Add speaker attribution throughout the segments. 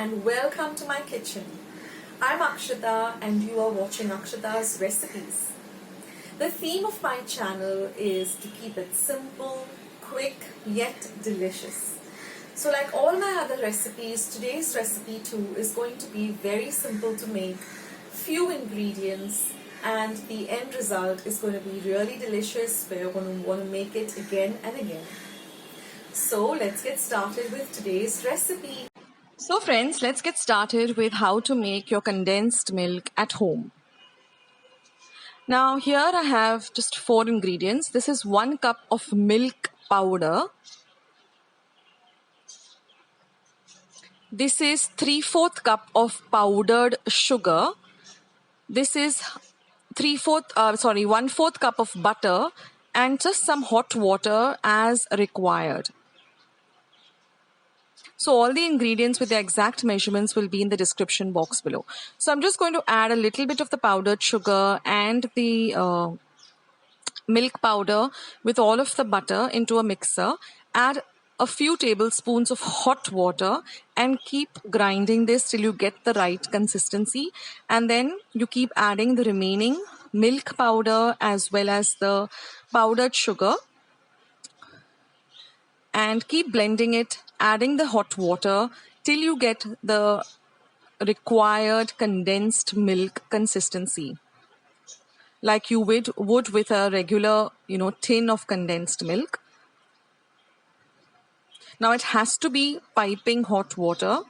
Speaker 1: and welcome to my kitchen. I'm Akshita and you are watching Akshita's Recipes. The theme of my channel is to keep it simple, quick, yet delicious. So like all my other recipes, today's recipe too is going to be very simple to make, few ingredients, and the end result is going to be really delicious where you're going to want to make it again and again. So let's get started with today's recipe. So friends, let's get started with how to make your condensed milk at home. Now here I have just 4 ingredients. This is 1 cup of milk powder. This is 3/4 cup of powdered sugar. This is 1/4 cup of butter and just some hot water as required. So all the ingredients with the exact measurements will be in the description box below. So I'm just going to add a little bit of the powdered sugar and the milk powder with all of the butter into a mixer. Add a few tablespoons of hot water and keep grinding this till you get the right consistency. And then you keep adding the remaining milk powder as well as the powdered sugar. And keep blending it, adding the hot water till you get the required condensed milk consistency, like you would with a regular, tin of condensed milk. Now it has to be piping hot water,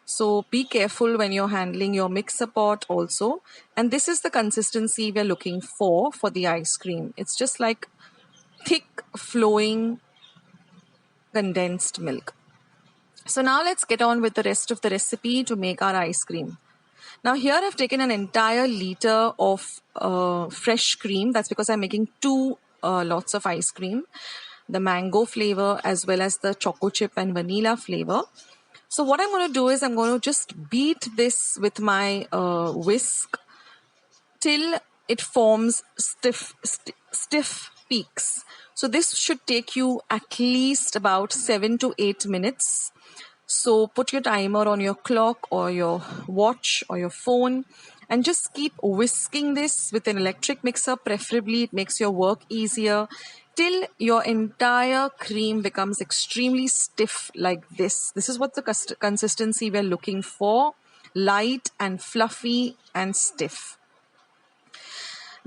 Speaker 1: so be careful when you're handling your mixer pot also. And this is the consistency we're looking for the ice cream. It's just like thick, flowing condensed milk. So now let's get on with the rest of the recipe to make our ice cream. Now here I've taken an entire liter of fresh cream. That's because I'm making 2 lots of ice cream, the mango flavor as well as the chocochip and vanilla flavor. So what I'm going to do is I'm going to just beat this with my whisk till it forms stiff peaks. So this should take you at least about 7 to 8 minutes. So put your timer on your clock or your watch or your phone and just keep whisking this with an electric mixer. Preferably it makes your work easier till your entire cream becomes extremely stiff like this. This is what the consistency we're looking for, light and fluffy and stiff.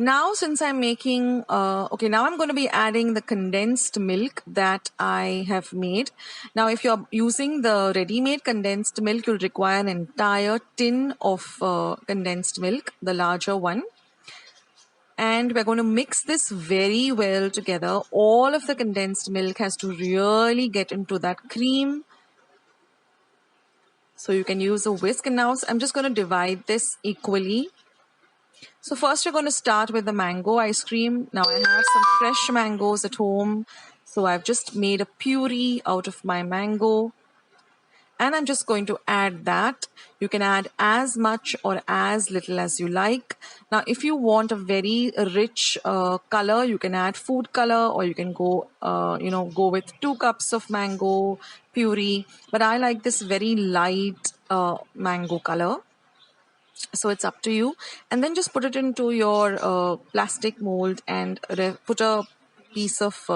Speaker 1: Now since I'm making, now I'm going to be adding the condensed milk that I have made. Now if you're using the ready-made condensed milk, you'll require an entire tin of condensed milk, the larger one. And we're going to mix this very well together. All of the condensed milk has to really get into that cream. So you can use a whisk. And now I'm just going to divide this equally. So first we're going to start with the mango ice cream. Now I have some fresh mangoes at home. So I've just made a puree out of my mango. And I'm just going to add that. You can add as much or as little as you like. Now if you want a very rich color, you can add food color, or you can go with 2 cups of mango puree. But I like this very light mango color. So it's up to you. And then just put it into your plastic mold and put a piece of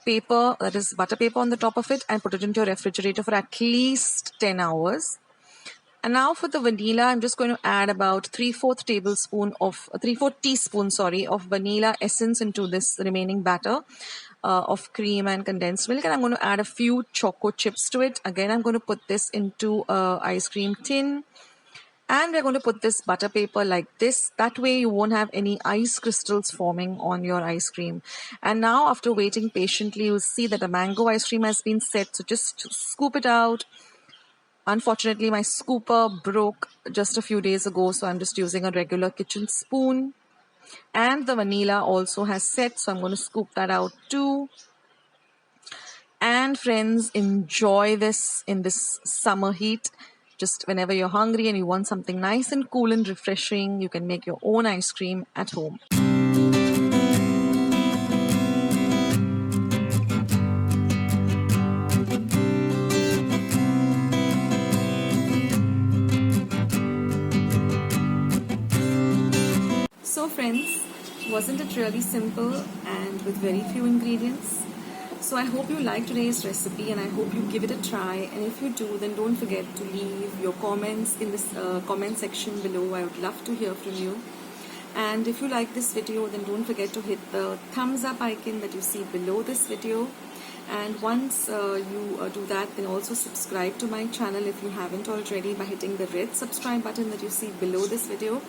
Speaker 1: paper, that is butter paper, on the top of it, and put it into your refrigerator for at least 10 hours. And now for the vanilla, I'm just going to add about 3/4 teaspoon of vanilla essence into this remaining batter of cream and condensed milk. And I'm going to add a few choco chips to it. Again, I'm going to put this into a ice cream tin. And we're going to put this butter paper like this. That way you won't have any ice crystals forming on your ice cream. And now after waiting patiently, you'll see that the mango ice cream has been set. So just scoop it out. Unfortunately, my scooper broke just a few days ago. So I'm just using a regular kitchen spoon. And the vanilla also has set. So I'm going to scoop that out too. And friends, enjoy this in this summer heat. Just whenever you're hungry and you want something nice and cool and refreshing, you can make your own ice cream at home. friends, wasn't it really simple and with very few ingredients? So I hope you like today's recipe and I hope you give it a try, and if you do, then don't forget to leave your comments in this comment section below. I would love to hear from you. And if you like this video, then don't forget to hit the thumbs up icon that you see below this video. And once you do that, then also subscribe to my channel if you haven't already by hitting the red subscribe button that you see below this video.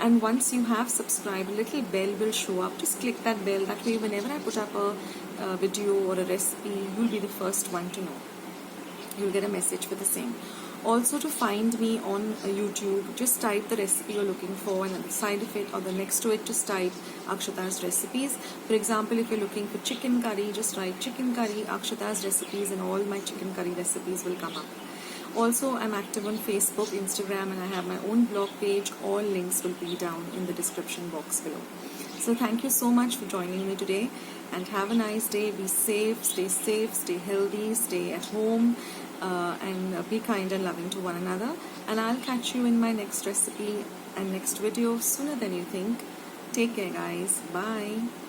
Speaker 1: And once you have subscribed, a little bell will show up. Just click that bell. That way, whenever I put up a video or a recipe, you'll be the first one to know. You'll get a message for the same. Also, to find me on YouTube, just type the recipe you're looking for, and at the side of it or the next to it, just type Akshata's recipes. For example, if you're looking for chicken curry, just write chicken curry, Akshata's recipes, and all my chicken curry recipes will come up. Also, I'm active on Facebook, Instagram, and I have my own blog page. All links will be down in the description box below. So thank you so much for joining me today, and have a nice day. Be safe, stay healthy, stay at home, and be kind and loving to one another. And I'll catch you in my next recipe and next video sooner than you think. Take care, guys. Bye.